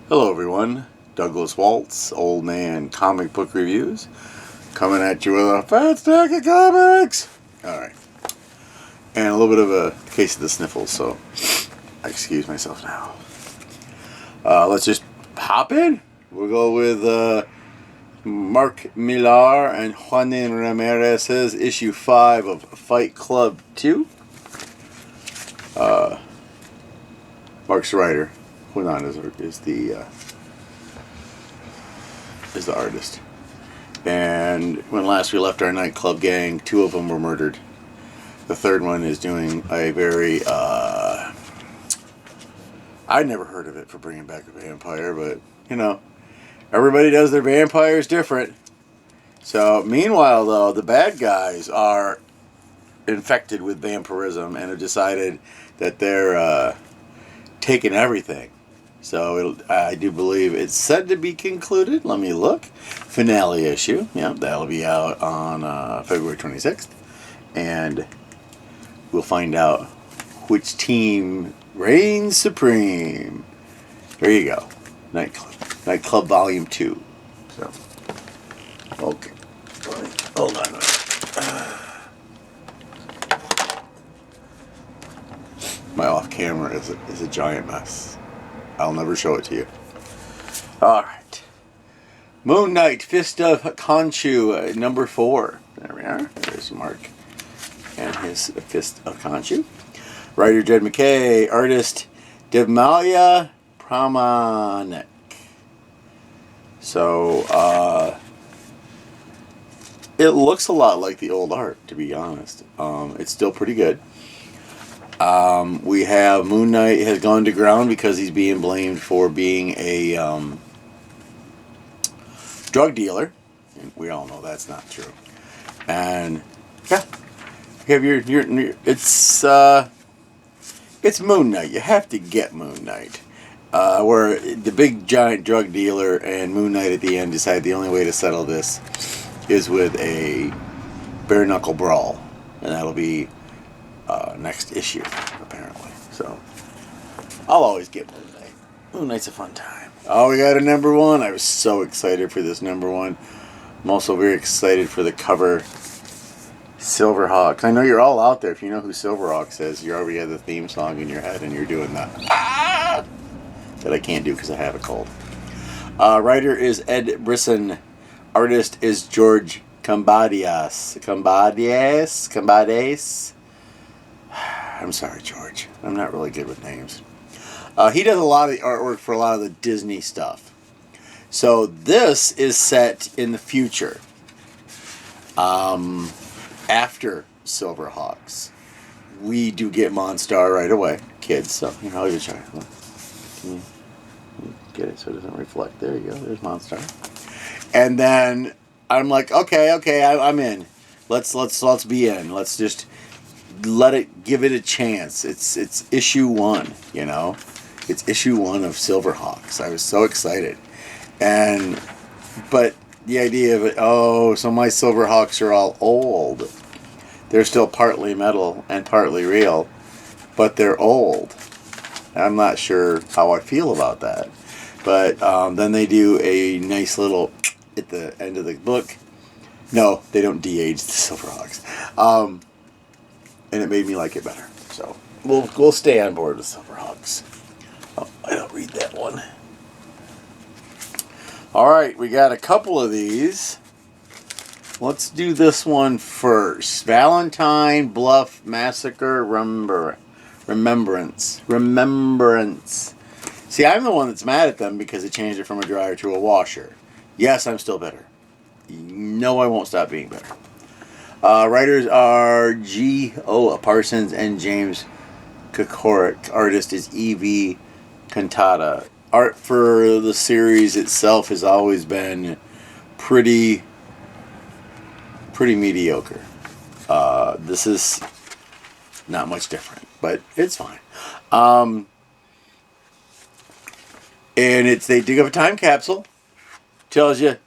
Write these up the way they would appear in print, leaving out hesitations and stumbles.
Hello everyone, Douglas Waltz, Old Man Comic Book Reviews, coming at you with a fat stack of comics! Alright, and a little bit of a case of the sniffles, so I excuse myself now. Let's just hop in. We'll go with Mark Millar and Juanin Ramirez's issue 5 of Fight Club 2. Mark's writer. Juanin is the artist. And when last we left our nightclub gang, 2 of them were murdered. The third one is doing a very I'd never heard of it for bringing back a vampire, but you know, everybody does their vampires different. So meanwhile, though, the bad guys are infected with vampirism and have decided that they're taking everything. So I do believe it's said to be concluded. Let me look. Finale issue. Yeah, that'll be out on February 26th. And we'll find out which team reigns supreme. There you go. Nightclub Volume 2. So, okay. Hold on a minute. My off camera is a giant mess. I'll never show it to you. Alright. Moon Knight, Fist of Khonshu, number 4. There we are. There's Mark and his Fist of Khonshu. Writer Jed MacKay. Artist Devmalia Pramanik. So, it looks a lot like the old art, to be honest. It's still pretty good. We have Moon Knight has gone to ground because he's being blamed for being a drug dealer. And we all know that's not true. And yeah, you have it's Moon Knight. You have to get Moon Knight. Where the big giant drug dealer and Moon Knight at the end decide the only way to settle this is with a bare knuckle brawl, and that'll be next issue, apparently. So, I'll always get Moon Knight. Moon Knight's a fun time. Oh, we got a number 1. I was so excited for this number 1. I'm also very excited for the cover. Silverhawks. I know you're all out there. If you know who Silverhawks is, you already have the theme song in your head and you're doing that. That I can't do because I have a cold. Writer is Ed Brisson. Artist is George Cambadias. Cambades. I'm sorry, George. I'm not really good with names. He does a lot of the artwork for a lot of the Disney stuff. So this is set in the future. After Silverhawks. We do get Monstar right away. Kids, so I'll give it a try. Can you get it so it doesn't reflect? There you go. There's Monstar. And then I'm like, okay, I'm in. Let's be in. Let's just give it a chance. It's issue 1, It's issue 1 of Silverhawks. I was so excited. But the idea of it, so my Silverhawks are all old. They're still partly metal and partly real, but they're old. I'm not sure how I feel about that. But then they do a nice little at the end of the book. No, they don't de-age the Silverhawks. And it made me like it better. So we'll stay on board with Silverhawks. Oh, I don't read that one. Alright, we got a couple of these. Let's do this one first. Valentine Bluff Massacre Remembrance. See, I'm the one that's mad at them because they changed it from a dryer to a washer. Yes, I'm still bitter. No, I won't stop being bitter. Writers are G.O. Parsons and James Kokorik. Artist is E.V. Cantata. Art for the series itself has always been pretty mediocre. This is not much different, but it's fine. And they dig up a time capsule. Tells you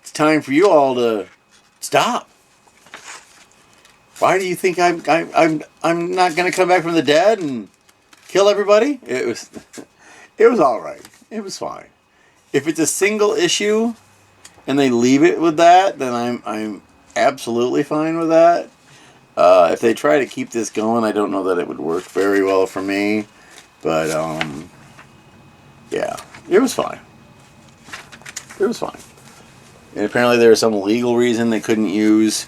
it's time for you all to stop. Why do you think I'm not going to come back from the dead and kill everybody? It It was all right. It was fine. If it's a single issue and they leave it with that, then I'm absolutely fine with that. If they try to keep this going, I don't know that it would work very well for me. But yeah, it was fine. It was fine. And apparently there was some legal reason they couldn't use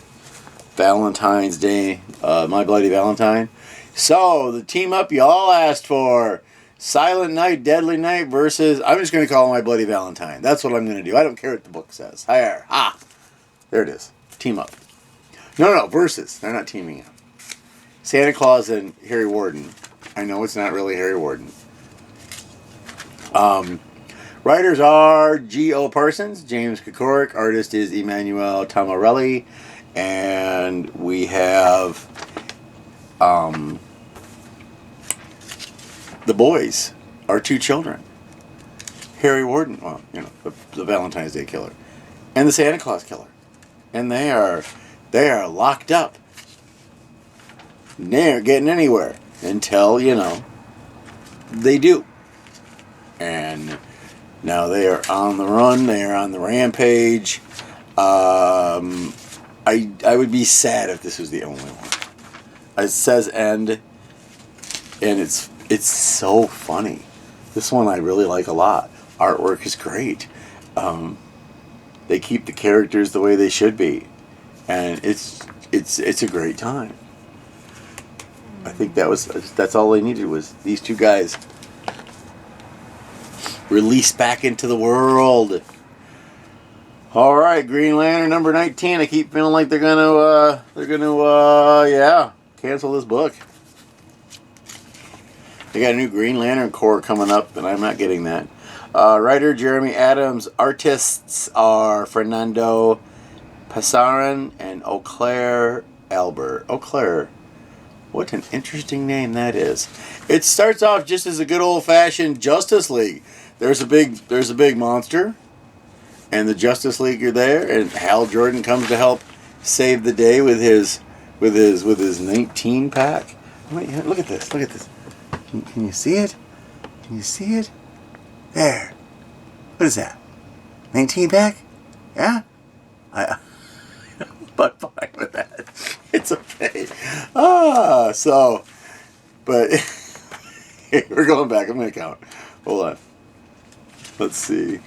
Valentine's Day, My Bloody Valentine. So, the team up you all asked for, Silent Night, Deadly Night versus, I'm just going to call it My Bloody Valentine. That's what I'm going to do. I don't care what the book says. There it is. Team up. No, versus. They're not teaming up. Santa Claus and Harry Warden. I know it's not really Harry Warden. Writers are G.O. Parsons, James Kokorik. Artist is Emmanuel Tamarelli. And we have the boys, our two children. Harry Warden, well, the Valentine's Day killer. And the Santa Claus killer. And they are locked up. They aren't getting anywhere until, they do. And now they are on the run. They are on the rampage. I would be sad if this was the only one. It says end, and it's so funny. This one I really like a lot. Artwork is great. They keep the characters the way they should be, and it's a great time. I think that's all they needed was these two guys released back into the world. All right, Green Lantern number 19. I keep feeling like they're gonna cancel this book. They got a new Green Lantern Corps coming up, and I'm not getting that. Writer Jeremy Adams. Artists are Fernando Pasaran and Eau Claire Albert. Eau Claire. What an interesting name that is. It starts off just as a good old-fashioned Justice League. There's a big monster, and the Justice League are there, and Hal Jordan comes to help save the day with his 19 pack. Wait, look at this. Look at this. Can you see it? Can you see it? There. What is that? 19 pack? Yeah? I'm fine with that. It's okay. But we're going back. I'm going to count. Hold on. Let's see.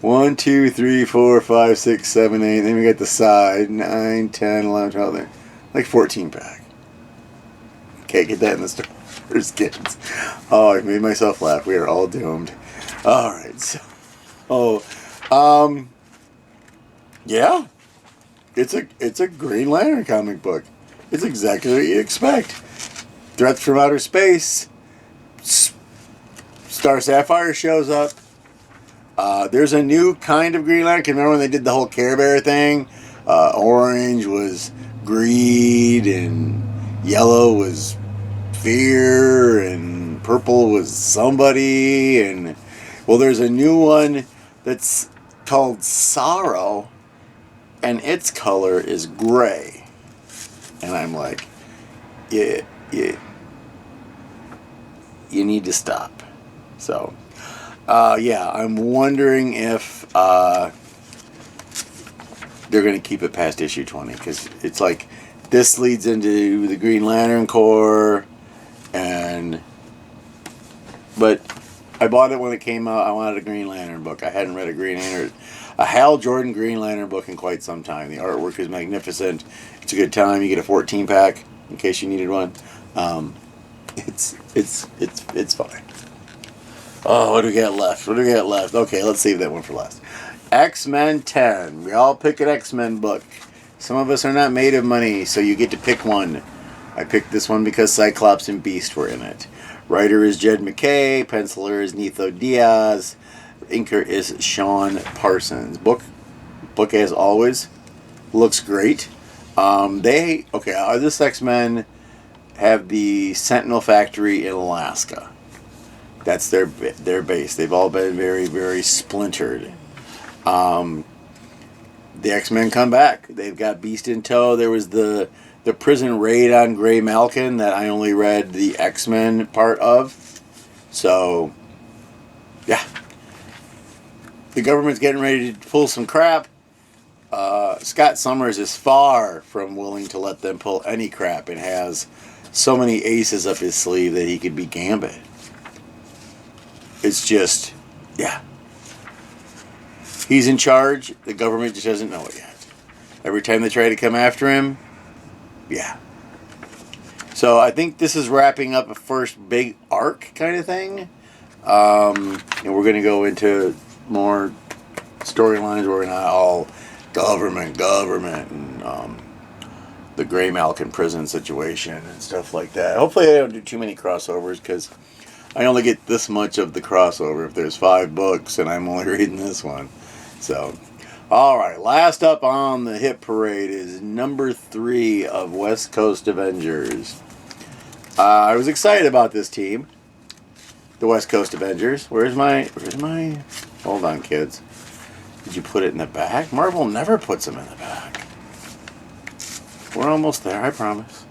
1, 2, 3, 4, 5, 6, 7, 8. Then we got the side. 9, 10, 11, 12. There. Like 14 pack. Okay, get that in the stores, kids. Oh, I made myself laugh. We are all doomed. Alright, yeah. It's a Green Lantern comic book. It's exactly what you expect. Threats from outer space. Star Sapphire shows up. There's a new kind of Green Lantern. Remember when they did the whole Care Bear thing? Orange was greed, and yellow was fear, and purple was somebody, and well, there's a new one that's called Sorrow, and its color is gray. And I'm like, yeah, you need to stop. So, I'm wondering if they're going to keep it past issue 20, because it's like this leads into the Green Lantern Corps, but I bought it when it came out. I wanted a Green Lantern book. I hadn't read a Hal Jordan Green Lantern book in quite some time. The artwork is magnificent. It's a good time. You get a 14 pack in case you needed one. It's fine. Oh, what do we got left? Okay, let's save that one for last. X-Men 10. We all pick an X-Men book. Some of us are not made of money, so you get to pick one. I picked this one because Cyclops and Beast were in it. Writer is Jed McKay. Penciler is Nitho Diaz. Inker is Sean Parsons. Book as always looks great. This X-Men have the Sentinel factory in Alaska. That's their base. They've all been very, very splintered. The X-Men come back. They've got Beast in tow. There was the prison raid on Grey Malkin that I only read the X-Men part of. So yeah, the government's getting ready to pull some crap. Scott Summers is far from willing to let them pull any crap and has so many aces up his sleeve that he could be Gambit. It's just, yeah. He's in charge. The government just doesn't know it yet. Every time they try to come after him, yeah. So I think this is wrapping up a first big arc kind of thing. And we're going to go into more storylines where we're not all government, and the Gray Malkin prison situation and stuff like that. Hopefully I don't do too many crossovers because I only get this much of the crossover if there's 5 books and I'm only reading this one. So, alright, last up on the hit parade is number 3 of West Coast Avengers. I was excited about this team, the West Coast Avengers. Where's my, hold on kids. Did you put it in the back? Marvel never puts them in the back. We're almost there, I promise.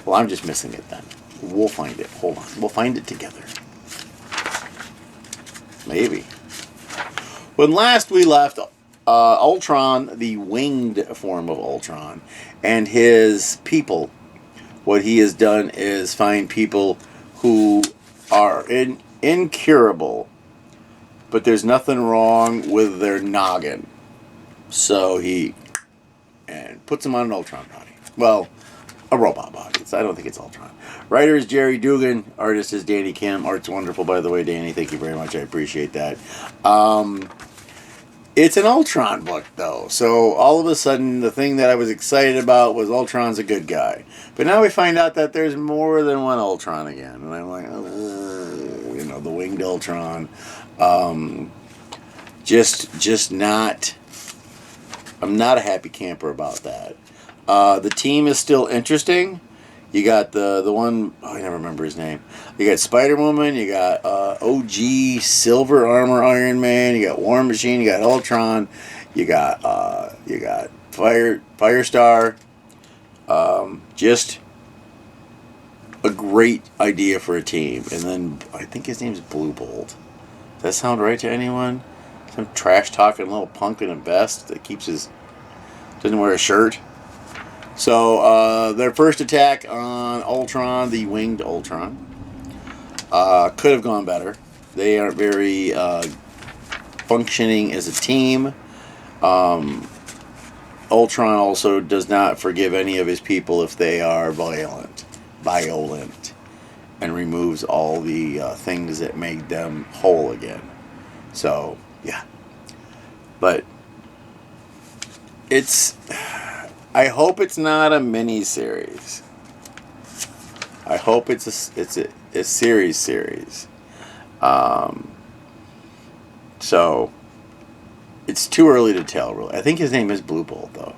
Well, I'm just missing it then. We'll find it. Hold on. We'll find it together. Maybe. When last we left Ultron, the winged form of Ultron, and his people, what he has done is find people who are incurable, but there's nothing wrong with their noggin. So he puts them on an Ultron body. Well, a robot body. I don't think it's Ultron. Writer is Jerry Dugan. Artist is Danny Kim. Art's wonderful, by the way, Danny. Thank you very much. I appreciate that. It's an Ultron book, though. So all of a sudden, the thing that I was excited about was Ultron's a good guy. But now we find out that there's more than one Ultron again. And I'm like, oh, the winged Ultron. Just not... I'm not a happy camper about that. The team is still interesting. You got the one, I never remember his name. You got Spider-Woman, you got OG Silver Armor Iron Man, you got War Machine, you got Ultron, you got Firestar. Just a great idea for a team. And then I think his name's Blue Bolt. Does that sound right to anyone? Some trash talking little punk in a vest that doesn't wear a shirt. So, their first attack on Ultron, the winged Ultron, could have gone better. They aren't very functioning as a team. Ultron also does not forgive any of his people if they are violent, and removes all the things that make them whole again. So, yeah. But I hope it's not a mini-series. I hope it's a series. So, it's too early to tell, really. I think his name is Blue Bolt, though.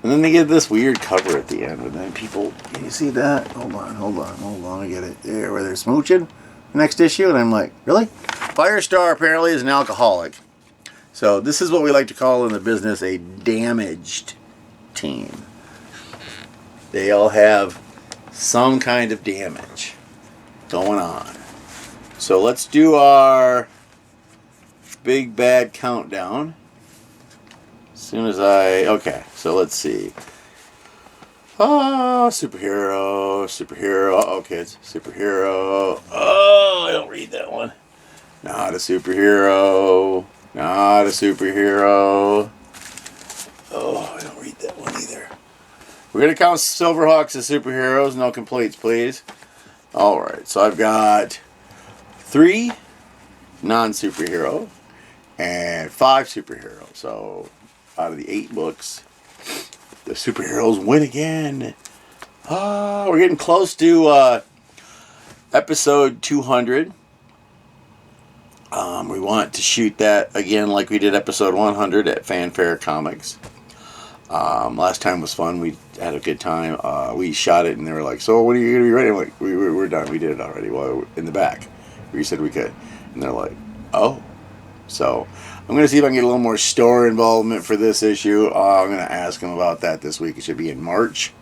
And then they get this weird cover at the end, and then people... Can you see that? Hold on. I get it. There, where they're smooching. Next issue, and I'm like, really? Firestar apparently is an alcoholic. So, this is what we like to call in the business a damaged team. They all have some kind of damage going on. So let's do our big bad countdown. As soon as okay, so let's see. Superhero. Uh-oh, kids. Superhero. Oh, I don't read that one. Not a superhero. Oh, I don't read that one either. We're going to count Silverhawks as superheroes. No complaints, please. Alright, so I've got 3 non-superhero and 5 superheroes. So, out of the 8 books, the superheroes win again. We're getting close to episode 200. We want to shoot that again like we did episode 100 at Fanfare Comics. Last time was fun. We had a good time. We shot it and they were like, so when are you going to be ready? I'm like, we're done. We did it already. Well, in the back. We said we could. And they're like, oh. So I'm going to see if I can get a little more store involvement for this issue. I'm going to ask them about that this week. It should be in March.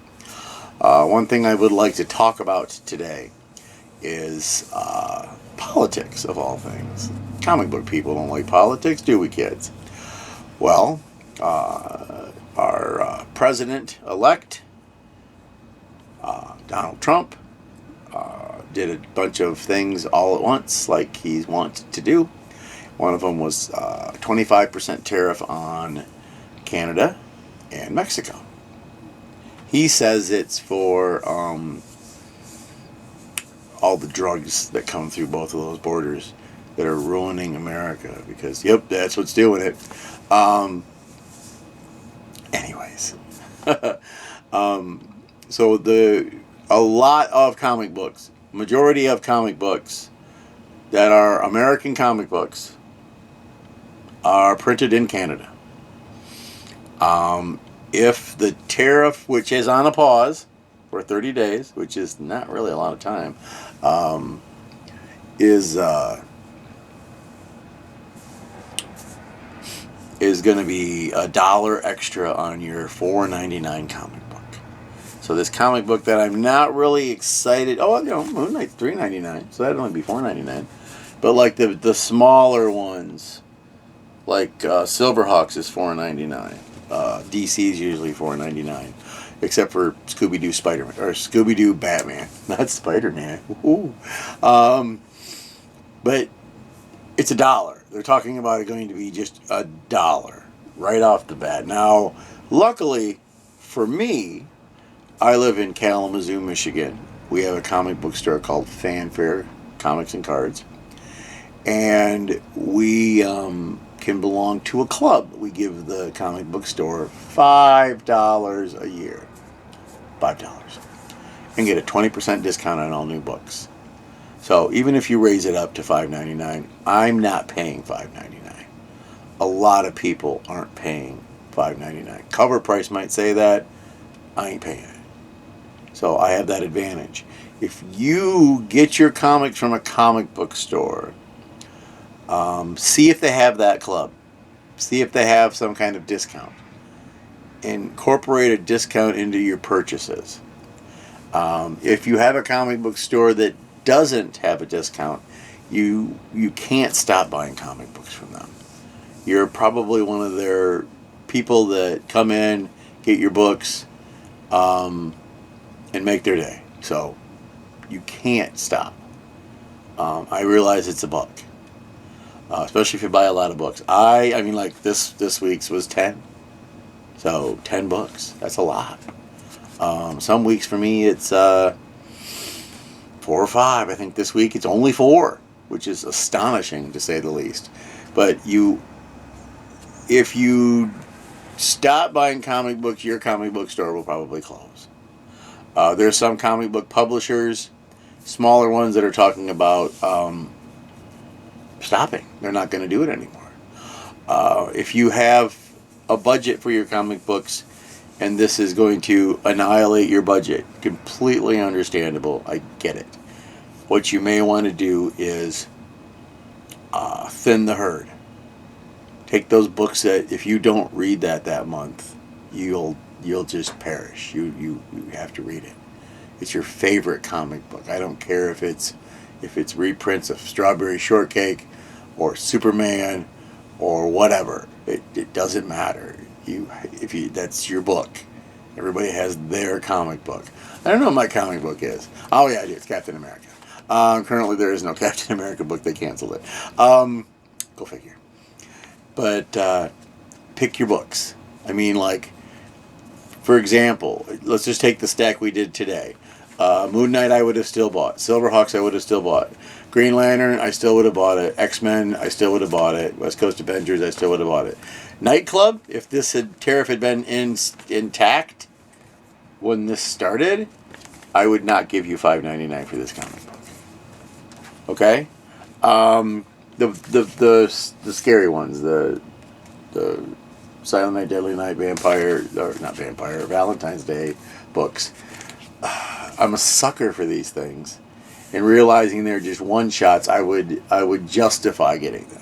One thing I would like to talk about today is politics, of all things. Comic book people don't like politics, do we, kids? Well, our president-elect, Donald Trump, did a bunch of things all at once, like he wanted to do. One of them was 25% tariff on Canada and Mexico. He says it's for all the drugs that come through both of those borders that are ruining America, because, yep, that's what's doing it. Anyways. So a lot of comic books, majority of comic books that are American comic books are printed in Canada. If the tariff, which is on a pause for 30 days, which is not really a lot of time, is going to be $1 extra on your $4.99 comic book. So this comic book that I'm not really excited. Oh, Moon Knight's $3.99, so that'd only be $4.99. But like the smaller ones, like Silverhawks is $4.99. DC's usually $4.99, except for Scooby-Doo Spider-Man or Scooby-Doo Batman, not Spider-Man. But it's $1. They're talking about it going to be just $1 right off the bat. Now, luckily for me, I live in Kalamazoo, Michigan. We have a comic book store called Fanfare Comics and Cards, and we can belong to a club. We give the comic book store $5 a year. $5. And get a 20% discount on all new books. So even if you raise it up to $5.99, I'm not paying $5.99. A lot of people aren't paying $5.99. Cover price might say that. I ain't paying it. So I have that advantage. If you get your comics from a comic book store, see if they have that club. See if they have some kind of discount. Incorporate a discount into your purchases. If you have a comic book store that doesn't have a discount, you can't stop buying comic books from them. You're probably one of their people that come in, get your books, and make their day. So you can't stop. I realize it's a buck. Especially if you buy a lot of books. I mean, like this week's was 10. So 10 books. That's a lot. Some weeks for me it's 4 or 5. I think this week it's only 4, which is astonishing to say the least. But if you stop buying comic books, your comic book store will probably close. There's some comic book publishers, smaller ones, that are talking about stopping. They're not going to do it anymore. If you have a budget for your comic books and this is going to annihilate your budget, completely understandable. I get it. What you may want to do is thin the herd. Take those books that if you don't read that month, you'll just perish. You have to read it. It's your favorite comic book. I don't care if it's reprints of Strawberry Shortcake or Superman or whatever. It doesn't matter. That's your book. Everybody has their comic book. I don't know what my comic book is. Oh yeah, I do. It's Captain America. Currently there is no Captain America book. They canceled it. Go figure. But pick your books. I mean, like, for example, let's just take the stack we did today. Moon Knight I would have still bought. Silverhawks I would have still bought. Green Lantern I still would have bought it. X-Men I still would have bought it. West Coast Avengers I still would have bought it. Nightclub, if this tariff had been intact when this started, I would not give you $5.99 for this comic book. Okay? The scary ones, the Silent Night, Deadly Night, Valentine's Day books. I'm a sucker for these things, and realizing they're just one shots, I would justify getting them.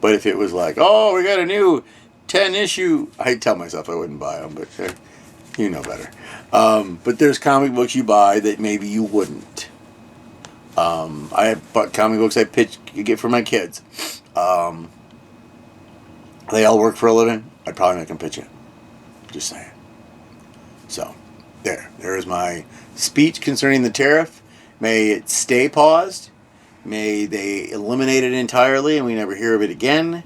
But if it was like, oh, we got a new 10 issue, I'd tell myself I wouldn't buy them, but you know better. But there's comic books you buy that maybe you wouldn't. I have bought comic books I get for my kids. They all work for a living. I'd probably make them pitch it. Just saying. So, there is my speech concerning the tariff. May it stay paused. May they eliminate it entirely and we never hear of it again.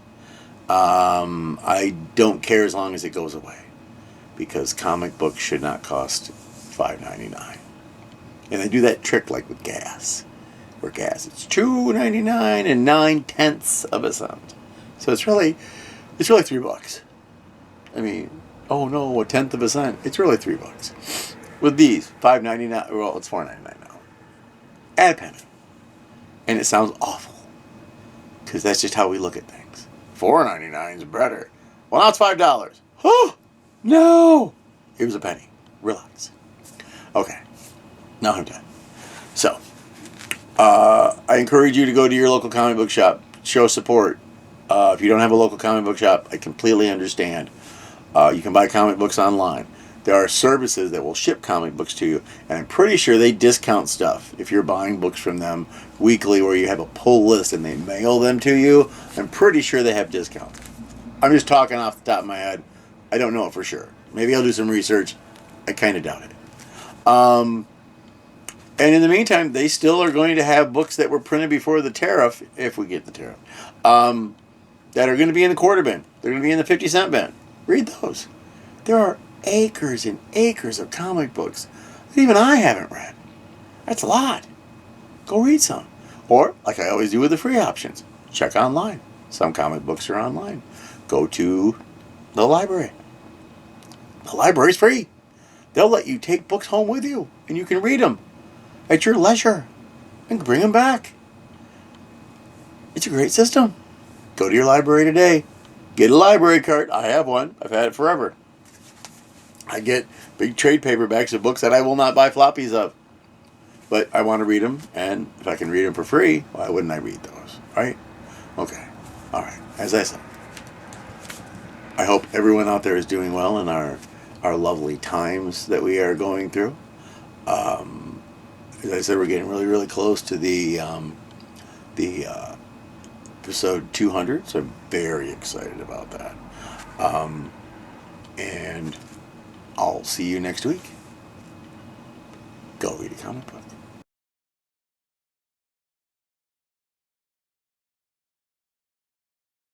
I don't care as long as it goes away, because comic books should not cost $5.99. And they do that trick like with gas. Where gas it's $2.99 and 9/10 of a cent. So it's really $3. I mean, oh no, a tenth of a cent. It's really $3. With these, $5.99. Well, it's $4.99 now. Add a penny, and it sounds awful, because that's just how we look at things. $4.99 is better. Well, now it's $5. Oh no! It was a penny. Relax. Okay. Now I'm done. So, I encourage you to go to your local comic book shop. Show support. If you don't have a local comic book shop, I completely understand. You can buy comic books online. There are services that will ship comic books to you, and I'm pretty sure they discount stuff if you're buying books from them weekly, where you have a pull list and they mail them to you. I'm pretty sure they have discounts. I'm just talking off the top of my head. I don't know it for sure. Maybe I'll do some research. I kind of doubt it. And in the meantime, they still are going to have books that were printed before the tariff, if we get the tariff, that are going to be in the quarter bin. They're going to be in the 50-cent bin. Read those. There are acres and acres of comic books that even I haven't read. That's a lot. Go read some. Or, like I always do with the free options, check online. Some comic books are online. Go to the library. The library's free. They'll let you take books home with you, and you can read them at your leisure and bring them back. It's a great system. Go to your library today. Get a library card. I have one. I've had it forever. I get big trade paperbacks of books that I will not buy floppies of. But I want to read them, and if I can read them for free, why wouldn't I read those? Right? Okay. All right. As I said, I hope everyone out there is doing well in our lovely times that we are going through. As I said, we're getting really, really close to the episode 200, so I'm very excited about that. And I'll see you next week. Go read a comic book.